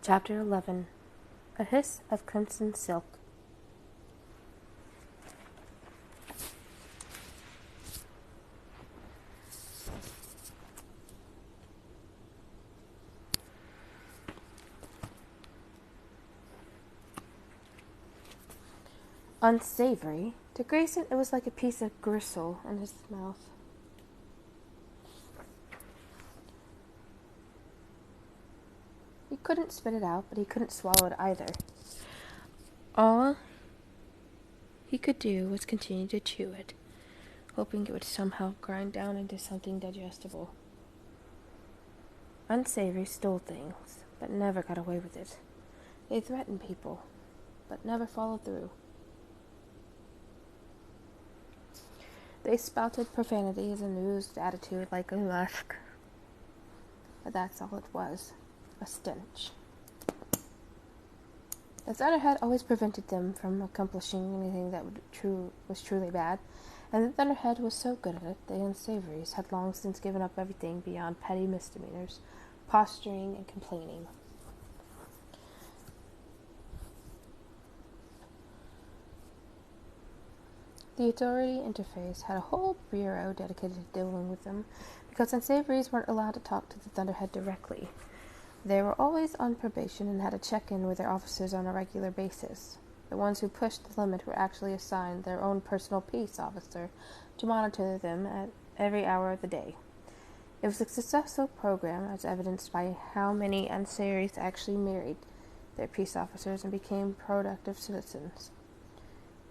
Chapter 11. A Hiss of Crimson Silk. Unsavory. To Grayson, it was like a piece of gristle in his mouth. He couldn't spit it out, but he couldn't swallow it either. All he could do was continue to chew it, hoping it would somehow grind down into something digestible. Unsavory stole things, but never got away with it. They threatened people, but never followed through. They spouted profanities and oozed attitude like a musk. But that's all it was, a stench. The Thunderhead always prevented them from accomplishing anything that was truly bad, and the Thunderhead was so good at it, the Unsavories had long since given up everything beyond petty misdemeanors, posturing, and complaining. The authority interface had a whole bureau dedicated to dealing with them, because Unsavories weren't allowed to talk to the Thunderhead directly. They were always on probation and had to check in with their officers on a regular basis. The ones who pushed the limit were actually assigned their own personal peace officer to monitor them at every hour of the day. It was a successful program, as evidenced by how many Unsavories actually married their peace officers and became productive citizens.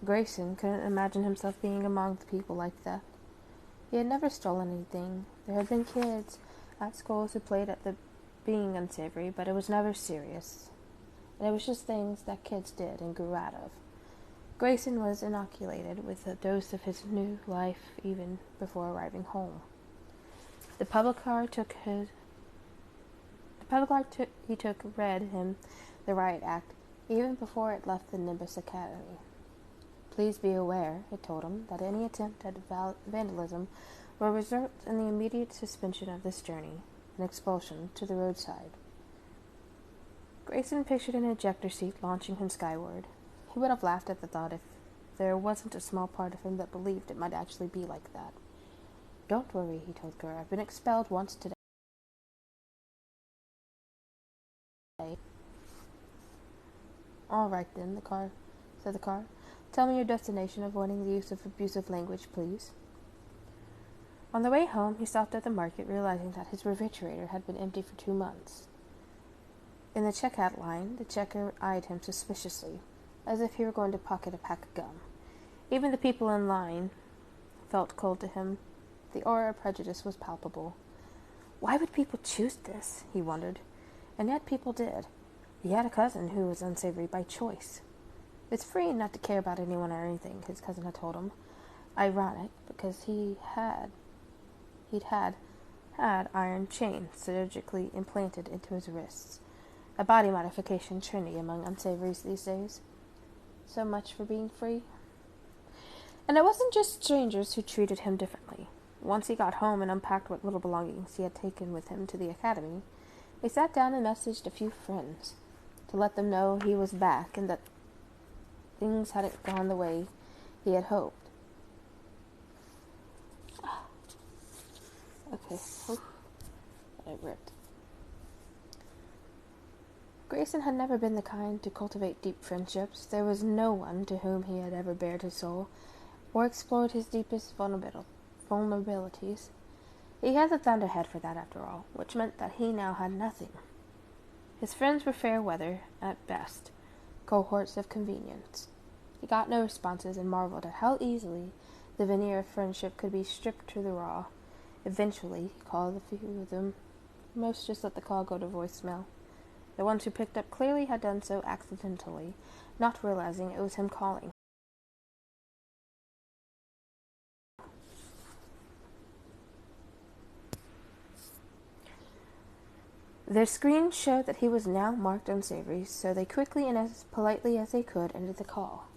Grayson couldn't imagine himself being among the people like that. He had never stolen anything. There had been kids at schools who played at the being unsavory, but it was never serious. And it was just things that kids did and grew out of. Grayson was inoculated with a dose of his new life even before arriving home. The public car he took read him the riot act even before it left the Nimbus Academy. Please be aware, it told him, that any attempt at vandalism will result in the immediate suspension of this journey and expulsion to the roadside. Grayson pictured an ejector seat launching him skyward. He would have laughed at the thought if there wasn't a small part of him that believed it might actually be like that. Don't worry, he told Kerr. I've been expelled once today. All right then, said the car. Tell me your destination, avoiding the use of abusive language, please. On the way home, he stopped at the market, realizing that his refrigerator had been empty for 2 months. In the checkout line, the checker eyed him suspiciously, as if he were going to pocket a pack of gum. Even the people in line felt cold to him. The aura of prejudice was palpable. Why would people choose this, he wondered. And yet people did. He had a cousin who was unsavory by choice. It's free not to care about anyone or anything, his cousin had told him. Ironic, because he'd had iron chains surgically implanted into his wrists, a body modification trendy among unsavories these days. So much for being free. And it wasn't just strangers who treated him differently. Once he got home and unpacked what little belongings he had taken with him to the academy, he sat down and messaged a few friends to let them know he was back and that things hadn't gone the way he had hoped. Okay, I ripped. Grayson had never been the kind to cultivate deep friendships. There was no one to whom he had ever bared his soul or explored his deepest vulnerabilities. He had the Thunderhead for that, after all, which meant that he now had nothing. His friends were fair weather, at best, cohorts of convenience. He got no responses and marveled at how easily the veneer of friendship could be stripped to the raw. Eventually, he called a few of them. Most just let the call go to voicemail. The ones who picked up clearly had done so accidentally, not realizing it was him calling. Their screen showed that he was now marked unsavory, so they quickly and as politely as they could ended the call.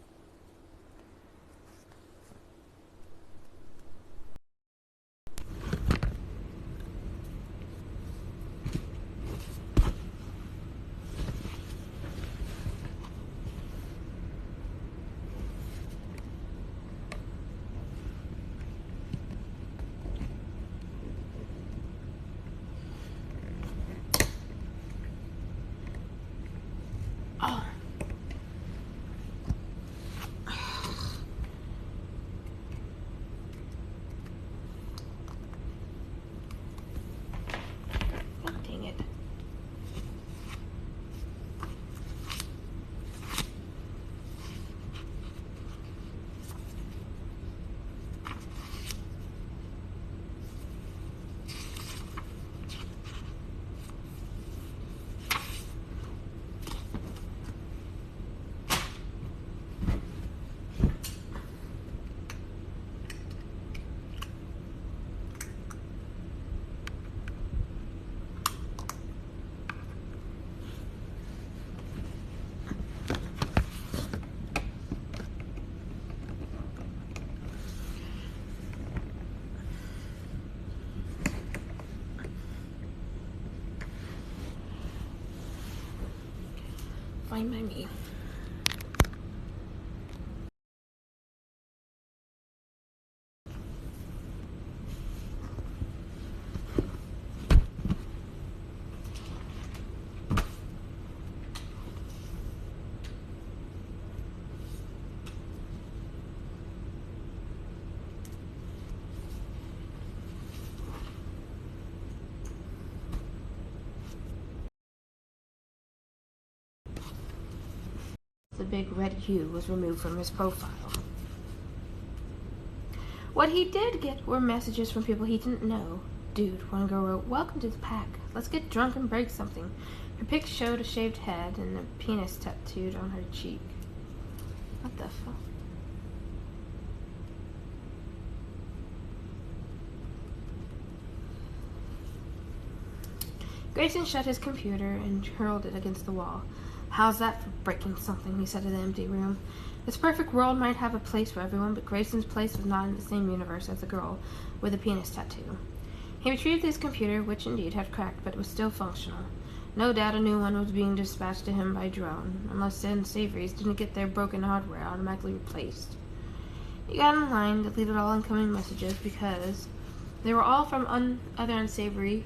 fine by me. The big red hue was removed from his profile. What he did get were messages from people he didn't know. Dude, one girl wrote, "Welcome to the pack. Let's get drunk and break something." Her pic showed a shaved head and a penis tattooed on her cheek. What the fuck? Grayson shut his computer and hurled it against the wall. "How's that for breaking something?" he said to the empty room. This perfect world might have a place for everyone, but Grayson's place was not in the same universe as the girl with the penis tattoo. He retrieved his computer, which indeed had cracked, but it was still functional. No doubt a new one was being dispatched to him by drone, unless Unsavories didn't get their broken hardware automatically replaced. He got in line, deleted all incoming messages because they were all from other unsavory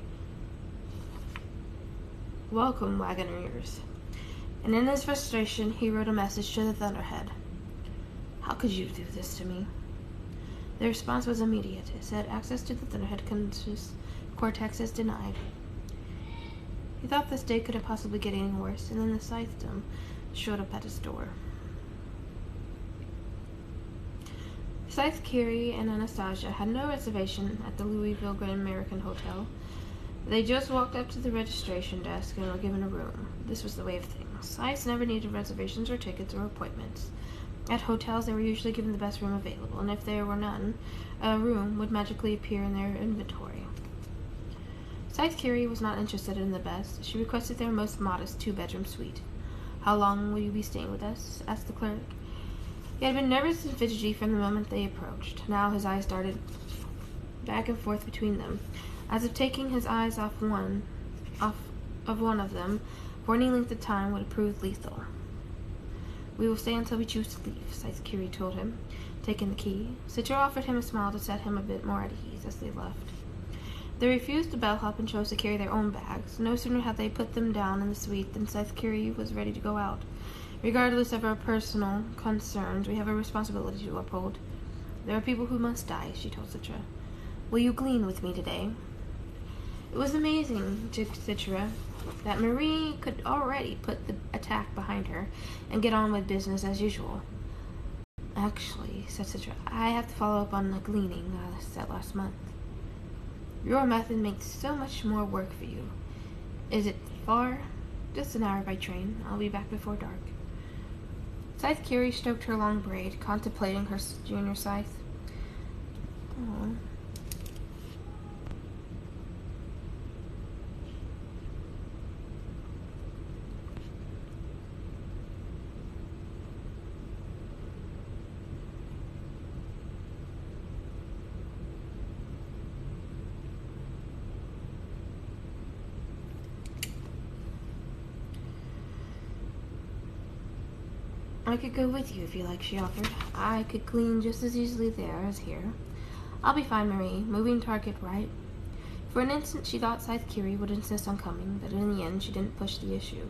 welcome wagoners. And in his frustration, he wrote a message to the Thunderhead. "How could you do this to me?" The response was immediate. It said, "Access to the Thunderhead cortex is denied." He thought this day couldn't possibly get any worse, and then the Scythedom showed up at his door. Scythe, Kiri, and Anastasia had no reservation at the Louisville Great American Hotel. They just walked up to the registration desk and were given a room. This was the way of things. Scythes never needed reservations or tickets or appointments. At hotels, they were usually given the best room available, and if there were none, a room would magically appear in their inventory. Scythe Curie was not interested in the best. She requested their most modest 2-bedroom suite. "How long will you be staying with us?" asked the clerk. He had been nervous and fidgety from the moment they approached. Now his eyes darted back and forth between them, as if taking his eyes off one of them for any length of time would prove lethal. "We will stay until we choose to leave," Scythe Curie told him, taking the key. Citra offered him a smile to set him a bit more at ease as they left. They refused the bellhop and chose to carry their own bags. No sooner had they put them down in the suite than Scythe Curie was ready to go out. "Regardless of our personal concerns, we have a responsibility to uphold. There are people who must die," she told Citra. "Will you glean with me today?" It was amazing to Citra that Marie could already put the attack behind her and get on with business as usual. "Actually," said Citra, "I have to follow up on the gleaning I set last month. Your method makes so much more work for you. Is it far?" "Just an hour by train. I'll be back before dark." Scythe Curie stroked her long braid, contemplating her junior scythe. Aww. "I could go with you if you like," she offered. "I could glean just as easily there as here." "I'll be fine, Marie. Moving target, right?" For an instant she thought Scythe Curie would insist on coming, but in the end she didn't push the issue.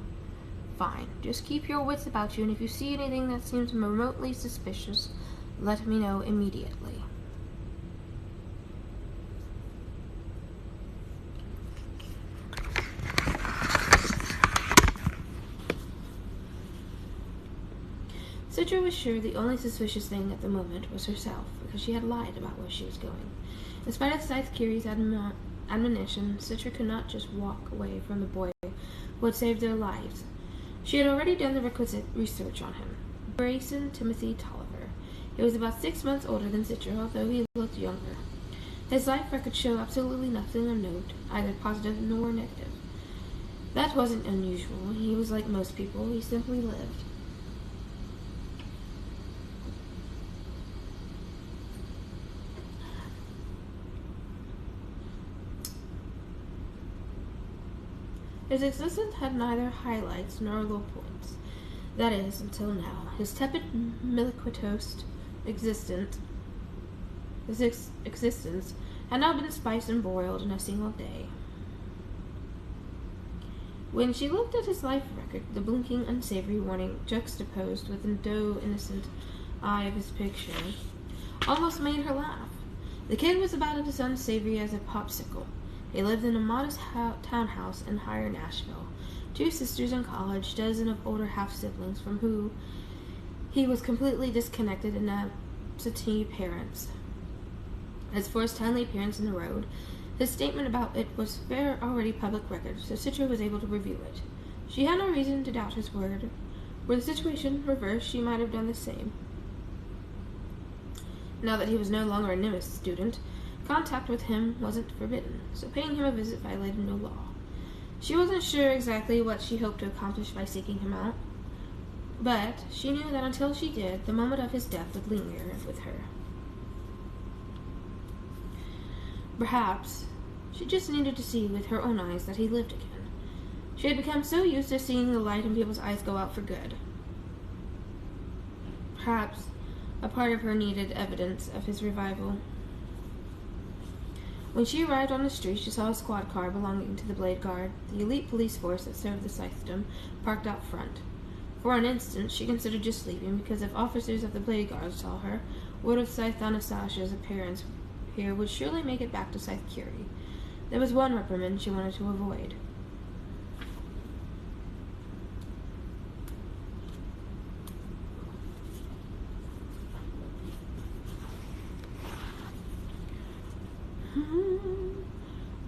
"Fine. Just keep your wits about you, and if you see anything that seems remotely suspicious, let me know immediately." Citra was sure the only suspicious thing at the moment was herself, because she had lied about where she was going. In spite of Scythe Curie's admonition, Citra could not just walk away from the boy who had saved their lives. She had already done the requisite research on him. Grayson Timothy Tolliver. He was about 6 months older than Citra, although he looked younger. His life record showed absolutely nothing of note, either positive nor negative. That wasn't unusual. He was like most people. He simply lived. His existence had neither highlights nor low points. That is, until now. His tepid, miliquitous existence had not been spiced and broiled in a single day. When she looked at his life record, the blinking, unsavory warning juxtaposed with the doe innocent eye of his picture almost made her laugh. The kid was about as unsavory as a popsicle. He lived in a modest townhouse in higher Nashville. 2 sisters in college, dozen of older half-siblings from who he was completely disconnected, and absentee parents. As for his timely appearance in the road, his statement about it was already public record, so Citra was able to review it. She had no reason to doubt his word. Were the situation reversed, she might have done the same. Now that he was no longer a Nimitz student, contact with him wasn't forbidden, so paying him a visit violated no law. She wasn't sure exactly what she hoped to accomplish by seeking him out, but she knew that until she did, the moment of his death would linger with her. Perhaps she just needed to see with her own eyes that he lived again. She had become so used to seeing the light in people's eyes go out for good. Perhaps a part of her needed evidence of his revival. When she arrived on the street, she saw a squad car belonging to the Blade Guard, the elite police force that served the Scythedom, parked out front. For an instant, she considered just leaving, because if officers of the Blade Guard saw her, word of Scythe Anastasia's appearance here would surely make it back to Scythe Curie. There was one reprimand she wanted to avoid.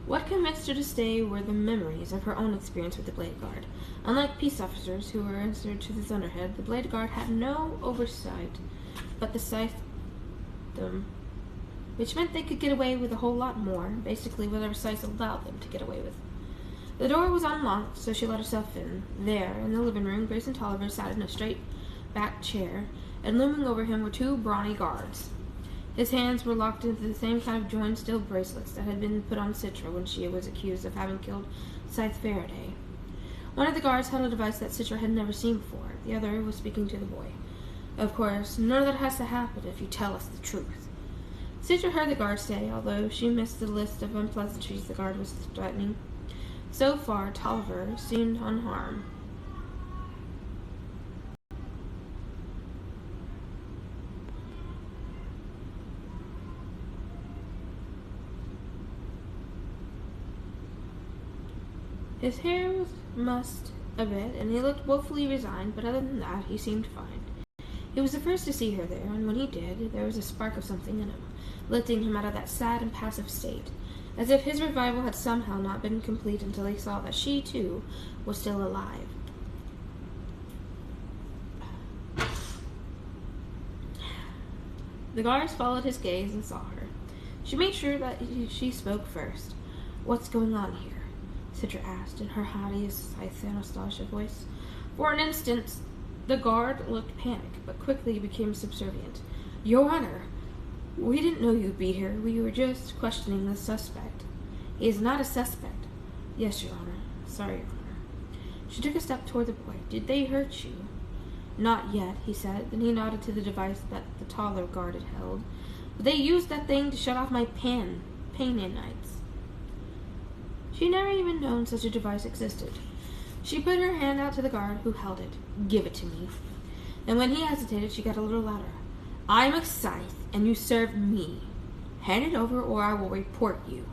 What convinced her to stay were the memories of her own experience with the Blade Guard. Unlike peace officers who were answered to the Thunderhead, the Blade Guard had no oversight but the Scythedom, which meant they could get away with a whole lot more, basically whatever Scythe allowed them to get away with. The door was unlocked, so she let herself in. There, in the living room, Grayson Tolliver sat in a straight-backed chair, and looming over him were 2 brawny guards. His hands were locked into the same kind of joined steel bracelets that had been put on Citra when she was accused of having killed Scythe Faraday. One of the guards held a device that Citra had never seen before. The other was speaking to the boy. Of course, none of that has to happen if you tell us the truth. Citra heard the guard say, although she missed the list of unpleasantries the guard was threatening. So far, Tolliver seemed unharmed. His hair was mussed a bit, and he looked woefully resigned, but other than that, he seemed fine. He was the first to see her there, and when he did, there was a spark of something in him, lifting him out of that sad and passive state, as if his revival had somehow not been complete until he saw that she, too, was still alive. The guards followed his gaze and saw her. She made sure that she spoke first. "What's going on here?" Citra asked in her haughtiest Scythe Anastasia voice. For an instant, the guard looked panicked, but quickly became subservient. "Your Honor, we didn't know you'd be here. We were just questioning the suspect." "He is not a suspect." "Yes, Your Honor. Sorry, Your Honor." She took a step toward the boy. "Did they hurt you?" "Not yet," he said. Then he nodded to the device that the taller guard had held. "But they used that thing to shut off my pain nights." She'd never even known such a device existed. She put her hand out to the guard who held it. "Give it to me." And when he hesitated, she got a little louder. "I'm a Scythe, and you serve me. Hand it over, or I will report you."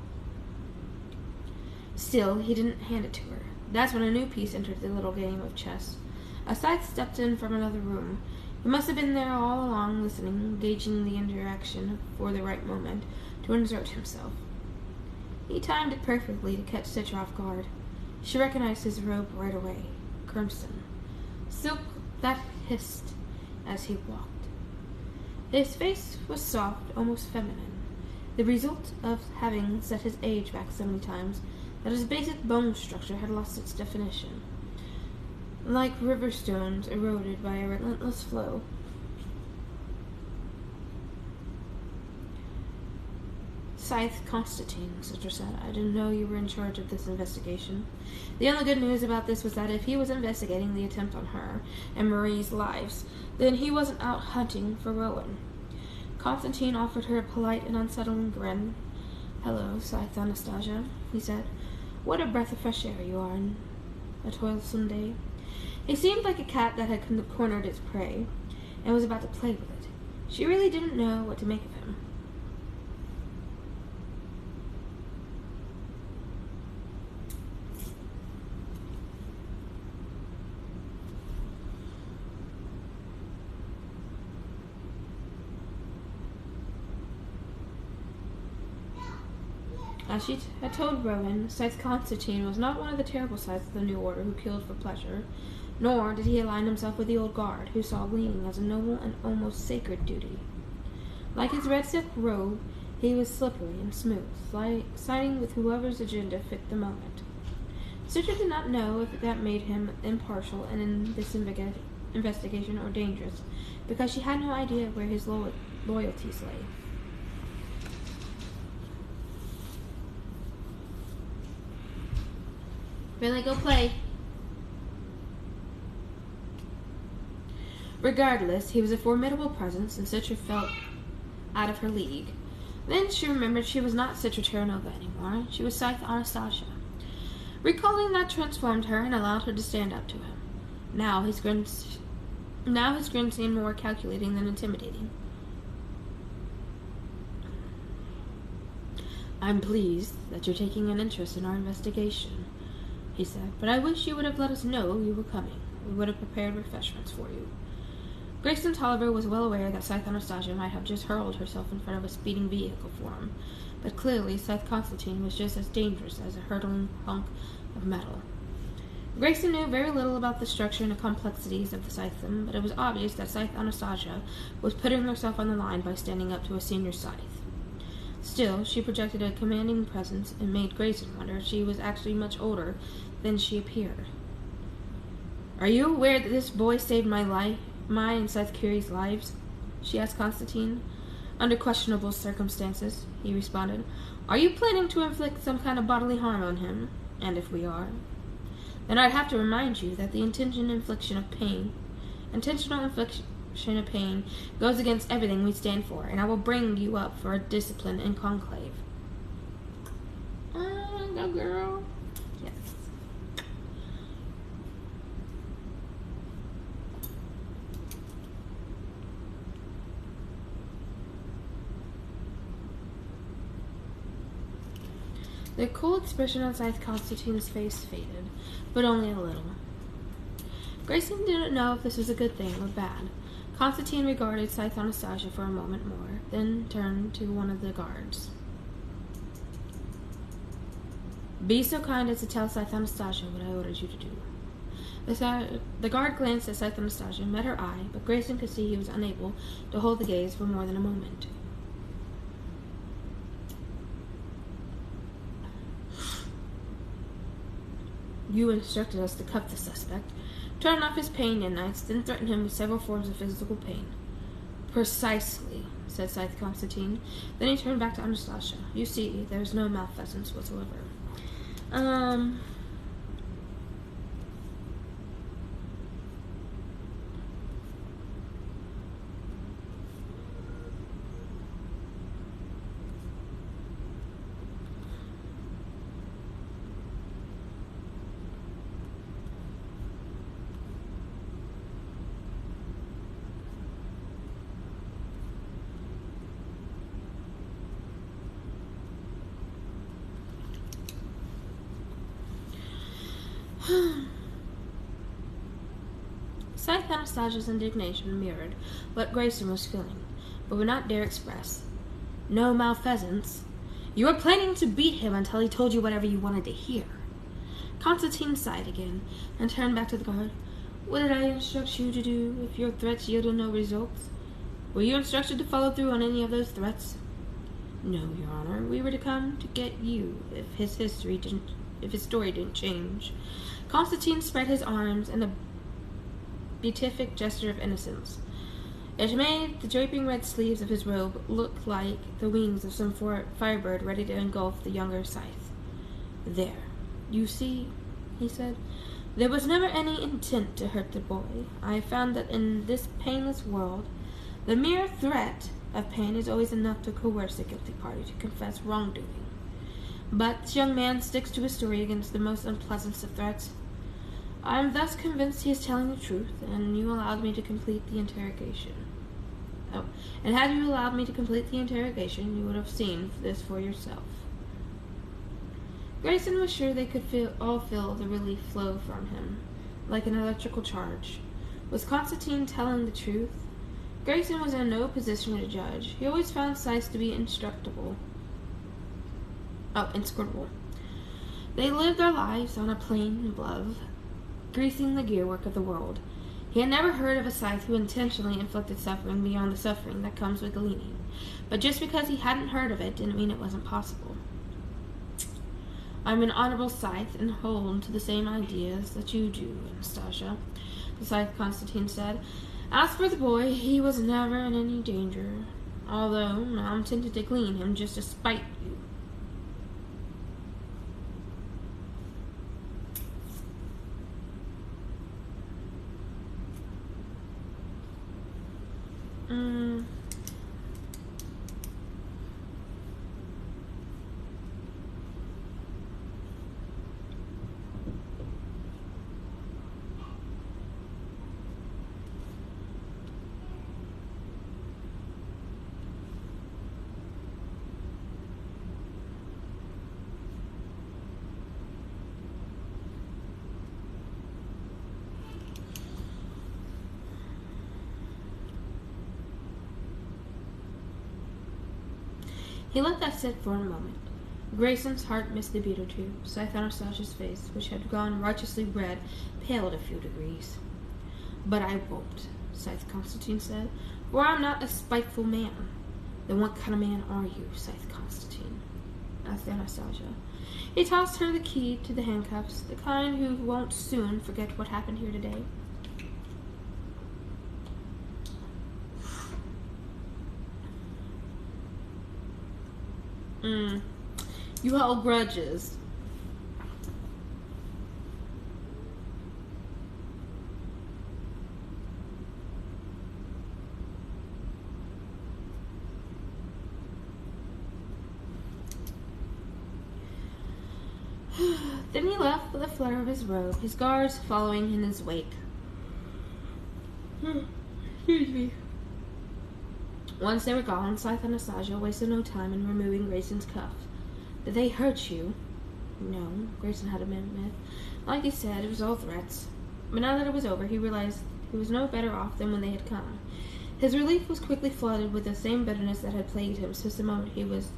Still, he didn't hand it to her. That's when a new piece entered the little game of chess. A Scythe stepped in from another room. He must have been there all along, listening, gauging the interaction for the right moment to insert himself. He timed it perfectly to catch Citra off guard. She recognized his robe right away. Crimson. Silk that hissed as he walked. His face was soft, almost feminine, the result of having set his age back so many times that his basic bone structure had lost its definition, like river stones eroded by a relentless flow. Scythe Constantine, Citrus said. I didn't know you were in charge of this investigation. The only good news about this was that if he was investigating the attempt on her and Marie's lives, then he wasn't out hunting for Rowan. Constantine offered her a polite and unsettling grin. Hello, Scythe Anastasia, he said. What a breath of fresh air you are on a toilsome day. He seemed like a cat that had cornered its prey and was about to play with it. She really didn't know what to make of him. As she had told Rowan, Scythe Constantine was not one of the terrible Scythes of the New Order who killed for pleasure, nor did he align himself with the old guard, who saw gleaning as a noble and almost sacred duty. Like his red silk robe, he was slippery and smooth, siding with whoever's agenda fit the moment. Citra did not know if that made him impartial and in this investigation or dangerous, because she had no idea where his loyalties lay. Really, go play. Regardless, he was a formidable presence, and Citra felt out of her league. Then she remembered she was not Citra Terranova anymore. She was Scythe Anastasia. Recalling that transformed her and allowed her to stand up to him. Now his grin seemed more calculating than intimidating. I'm pleased that you're taking an interest in our investigation, he said, but I wish you would have let us know you were coming. We would have prepared refreshments for you. Grayson Tolliver was well aware that Scythe Anastasia might have just hurled herself in front of a speeding vehicle for him, but clearly Scythe Constantine was just as dangerous as a hurtling hunk of metal. Grayson knew very little about the structure and the complexities of the Scythedom, but it was obvious that Scythe Anastasia was putting herself on the line by standing up to a senior Scythe. Still, she projected a commanding presence and made Grayson wonder if she was actually much older than she appeared. Are you aware that this boy saved my and Scythe Curie's lives? She asked Constantine. Under questionable circumstances, he responded. Are you planning to inflict some kind of bodily harm on him? And if we are, then I'd have to remind you that the intentional infliction of pain goes against everything we stand for, and I will bring you up for a discipline in conclave. Go girl. Yes. The cool expression on Scythe Constantine's face faded, but only a little. Grayson didn't know if this was a good thing or bad. Constantine regarded Scythe Anastasia for a moment more, then turned to one of the guards. Be so kind as to tell Scythe Anastasia what I ordered you to do. The guard glanced at Scythe Anastasia, met her eye, but Grayson could see he was unable to hold the gaze for more than a moment. You instructed us to cuff the suspect, turn off his pain nanites, then threaten him with several forms of physical pain. Precisely, said Scythe Constantine. Then he turned back to Anastasia. You see, there's no malfeasance whatsoever. Scythe Anastasia's indignation mirrored what Grayson was feeling, but would not dare express. No malfeasance. You were planning to beat him until he told you whatever you wanted to hear. Constantine sighed again, and turned back to the guard. What did I instruct you to do if your threats yielded no results? Were you instructed to follow through on any of those threats? No, Your Honor. We were to come to get you if his story didn't change. Constantine spread his arms in a beatific gesture of innocence. It made the draping red sleeves of his robe look like the wings of some firebird ready to engulf the younger Scythe. "There, you see," he said. "There was never any intent to hurt the boy. I have found that in this painless world, the mere threat of pain is always enough to coerce a guilty party to confess wrongdoing. But this young man sticks to his story against the most unpleasant of threats. I am thus convinced he is telling the truth, and you allowed me to complete the interrogation. And had you allowed me to complete the interrogation, you would have seen this for yourself." Grayson was sure they could all feel the relief flow from him, like an electrical charge. Was Constantine telling the truth? Grayson was in no position to judge. He always found Scythe to be inscrutable. They lived their lives on a plane above, greasing the gearwork of the world. He had never heard of a Scythe who intentionally inflicted suffering beyond the suffering that comes with gleaning. But just because he hadn't heard of it didn't mean it wasn't possible. "I'm an honorable Scythe and hold to the same ideas that you do, Anastasia," the Scythe Constantine said. "As for the boy, he was never in any danger, although now I'm tempted to glean him just to spite you." He let that sit for a moment. Grayson's heart missed a beat or two. Scythe Anastasia's face, which had gone righteously red, paled a few degrees. "But I won't," Scythe Constantine said, "for I'm not a spiteful man." "Then what kind of man are you, Scythe Constantine?" asked Anastasia. He tossed her the key to the handcuffs, the kind who won't soon forget what happened here today. You hold grudges." Then he left with a flutter of his robe, his guards following in his wake. Excuse me. Once they were gone, Scythe Anastasia wasted no time in removing Grayson's cuffs. "Did they hurt you?" "No," Grayson had admitted. "Like he said, it was all threats." But now that it was over, he realized he was no better off than when they had come. His relief was quickly flooded with the same bitterness that had plagued him since the moment he was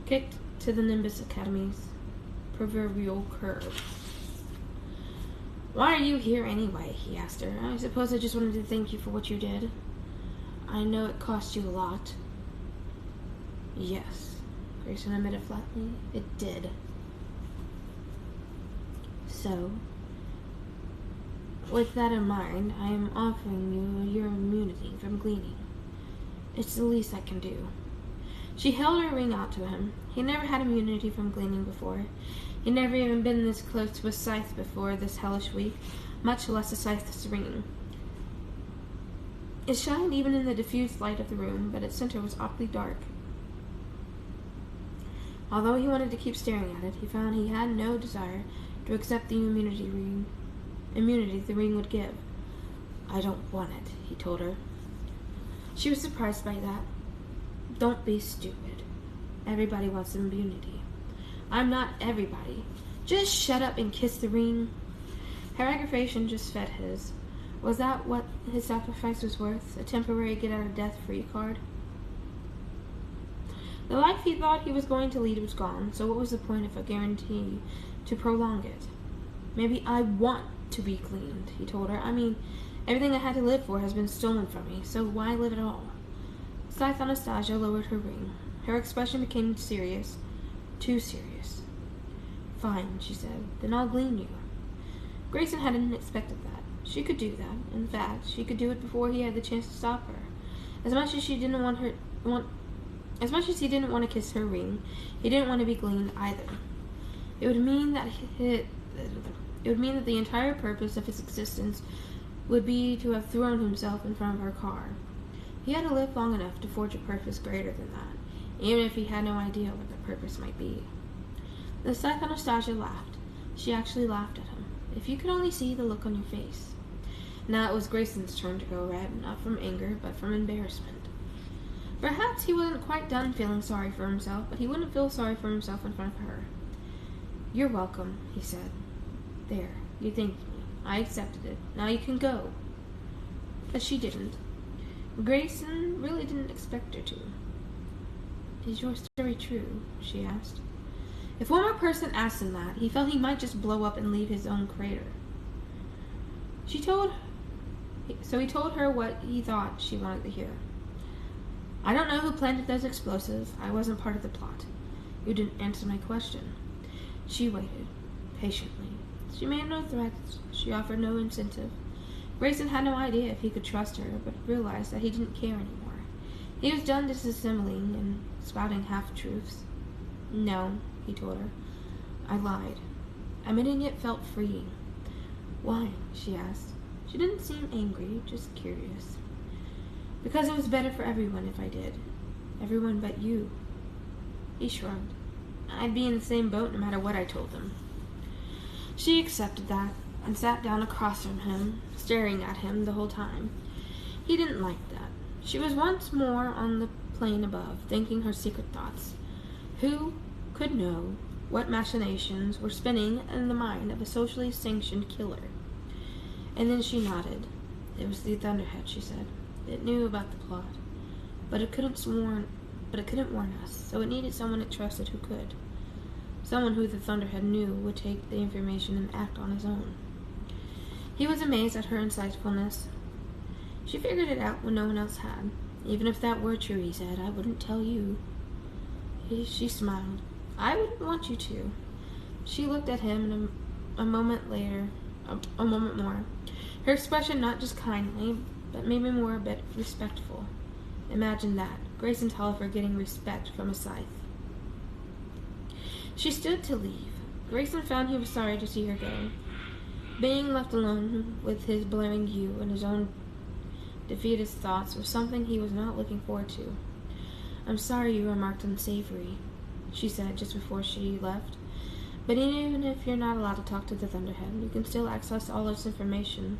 kicked to the Nimbus Academy's proverbial curb. "Why are you here anyway?" he asked her. "I suppose I just wanted to thank you for what you did." "I know it cost you a lot." "Yes," Grayson admitted flatly. "It did." "So, with that in mind, I am offering you your immunity from gleaning. It's the least I can do." She held her ring out to him. He never had immunity from gleaning before. He'd never even been this close to a Scythe before this hellish week, much less a Scythe's ring. It shined even in the diffused light of the room, but its center was awfully dark. Although he wanted to keep staring at it, he found he had no desire to accept the immunity the ring would give. "I don't want it," he told her. She was surprised by that. "Don't be stupid. Everybody wants immunity." "I'm not everybody. Just shut up and kiss the ring." Her aggravation just fed his. Was that what his sacrifice was worth? A temporary get-out-of-death-free card? The life he thought he was going to lead was gone, so what was the point of a guarantee to prolong it? "Maybe I want to be cleaned," he told her. "I mean, everything I had to live for has been stolen from me, so why live at all?" Scythe Anastasia lowered her ring. Her expression became serious. Too serious. "Fine," she said. "Then I'll glean you." Grayson hadn't expected that. She could do that. In fact, she could do it before he had the chance to stop her. As much as he didn't want to kiss her ring, he didn't want to be gleaned either. It would mean that the entire purpose of his existence would be to have thrown himself in front of her car. He had to live long enough to forge a purpose greater than that, even if he had no idea what the purpose might be. The psych Anastasia laughed. She actually laughed at him. If you could only see the look on your face. Now it was Grayson's turn to go red, not from anger, but from embarrassment. Perhaps he wasn't quite done feeling sorry for himself, but he wouldn't feel sorry for himself in front of her. "You're welcome," he said. "There, you thanked me. I accepted it. Now you can go." But she didn't. Grayson really didn't expect her to. "Is your story true?" she asked. If one more person asked him that, he felt he might just blow up and leave his own crater. He told her what he thought she wanted to hear. "I don't know who planted those explosives. I wasn't part of the plot. You didn't answer my question." She waited, patiently. She made no threats. She offered no incentive. Grayson had no idea if he could trust her, but realized that he didn't care anymore. He was done disassembling and spouting half-truths. "No," he told her. "I lied." Admitting it felt freeing. "Why?" she asked. She didn't seem angry, just curious. "Because it was better for everyone if I did. Everyone but you." He shrugged. "I'd be in the same boat no matter what I told them." She accepted that and sat down across from him, staring at him the whole time. He didn't like that. She was once more on the plane above, thinking her secret thoughts. Who could know what machinations were spinning in the mind of a socially sanctioned killer? And then she nodded. It was the Thunderhead, she said. It knew about the plot, but it couldn't warn us, so it needed someone it trusted who could. Someone who the Thunderhead knew would take the information and act on his own. He was amazed at her insightfulness. She figured it out when no one else had. "Even if that were true," he said, "I wouldn't tell you." She smiled. "I wouldn't want you to." She looked at him, and a moment more. Her expression not just kindly, but maybe more a bit respectful. Imagine that. Grayson Tolliver getting respect from a scythe. She stood to leave. Grayson found he was sorry to see her go. Being left alone with his blaring you and his own defeatist thoughts was something he was not looking forward to. "I'm sorry you remarked unsavory," she said just before she left. "But even if you're not allowed to talk to the Thunderhead, you can still access all its information.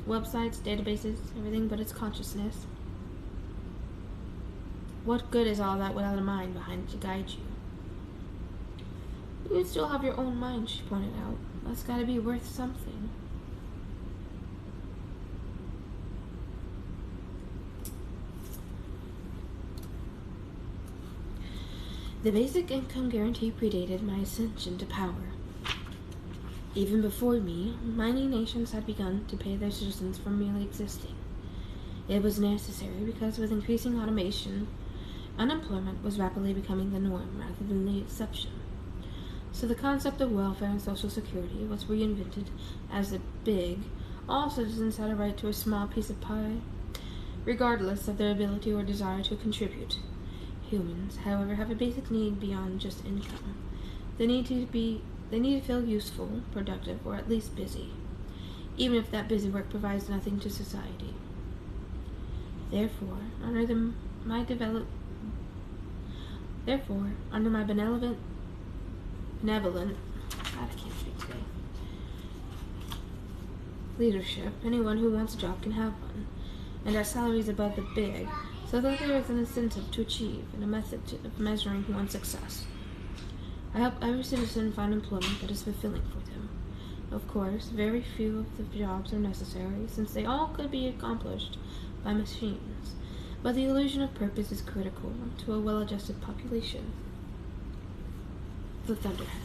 Websites, databases, everything but its consciousness. What good is all that without a mind behind it to guide you?" "You still have your own mind," she pointed out. "That's gotta be worth something." The basic income guarantee predated my ascension to power. Even before me, mining nations had begun to pay their citizens for merely existing. It was necessary because with increasing automation, unemployment was rapidly becoming the norm rather than the exception. So the concept of welfare and social security was reinvented as the big, all citizens had a right to a small piece of pie, regardless of their ability or desire to contribute. Humans, however, have a basic need beyond just income. They need to feel useful, productive, or at least busy, even if that busy work provides nothing to society. Therefore, under my benevolent, God, I can't speak today, leadership, anyone who wants a job can have one, and our salaries above the big, so that there is an incentive to achieve and a method of measuring one's success. I help every citizen find employment that is fulfilling for them. Of course, very few of the jobs are necessary, since they all could be accomplished by machines, but the illusion of purpose is critical to a well-adjusted population. The Thunderhead.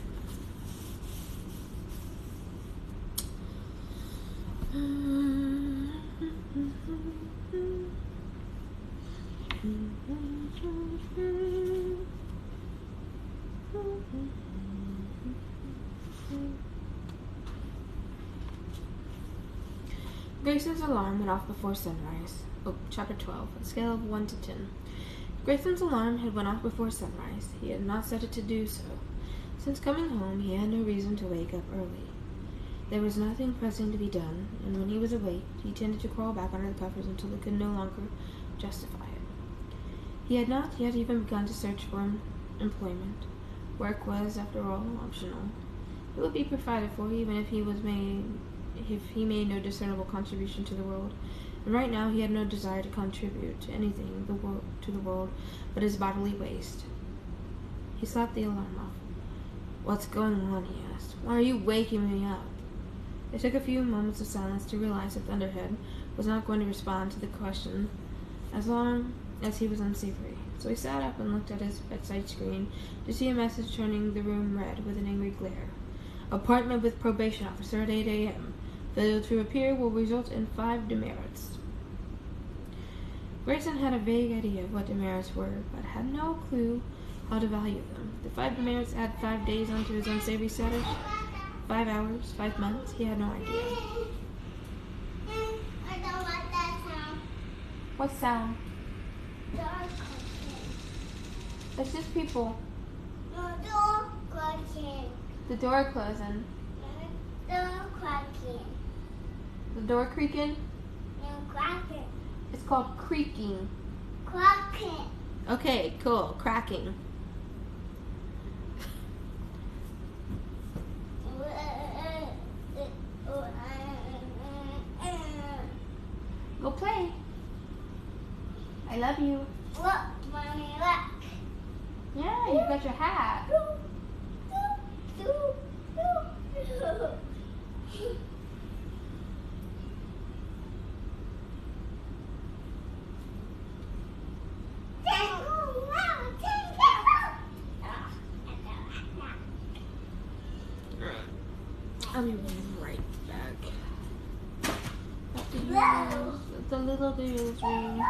Grayson's alarm went off before sunrise. Oh, Chapter 12, a scale of 1 to 10. Grayson's alarm had went off before sunrise. He had not set it to do so. Since coming home, he had no reason to wake up early. There was nothing pressing to be done, and when he was awake, he tended to crawl back under the covers until it could no longer justify it. He had not yet even begun to search for employment. Work was, after all, optional. It would be provided for even if he made no discernible contribution to the world. And right now he had no desire to contribute to anything to the world but his bodily waste. He slapped the alarm off. "What's going on?" he asked. "Why are you waking me up?" It took a few moments of silence to realize that Thunderhead was not going to respond to the question as long as he was unsavory. So he sat up and looked at his bedside screen to see a message turning the room red with an angry glare. "Appointment with probation officer at 8 a.m. Failure to appear will result in 5 demerits." Grayson had a vague idea of what demerits were, but had no clue how to value them. The 5 demerits add 5 days onto his unsavory status. 5 hours, 5 months, he had no idea. I don't like that sound. What sound? Door closing. It's just people. No, door closing. The door closing. Door cracking. The door creaking. No, cracking. It's called creaking. Cracking. Okay, cool. Cracking. Go play. I love you. Look, Mommy, look. Yeah, you got your hat. I'll be right back. The little girl's room.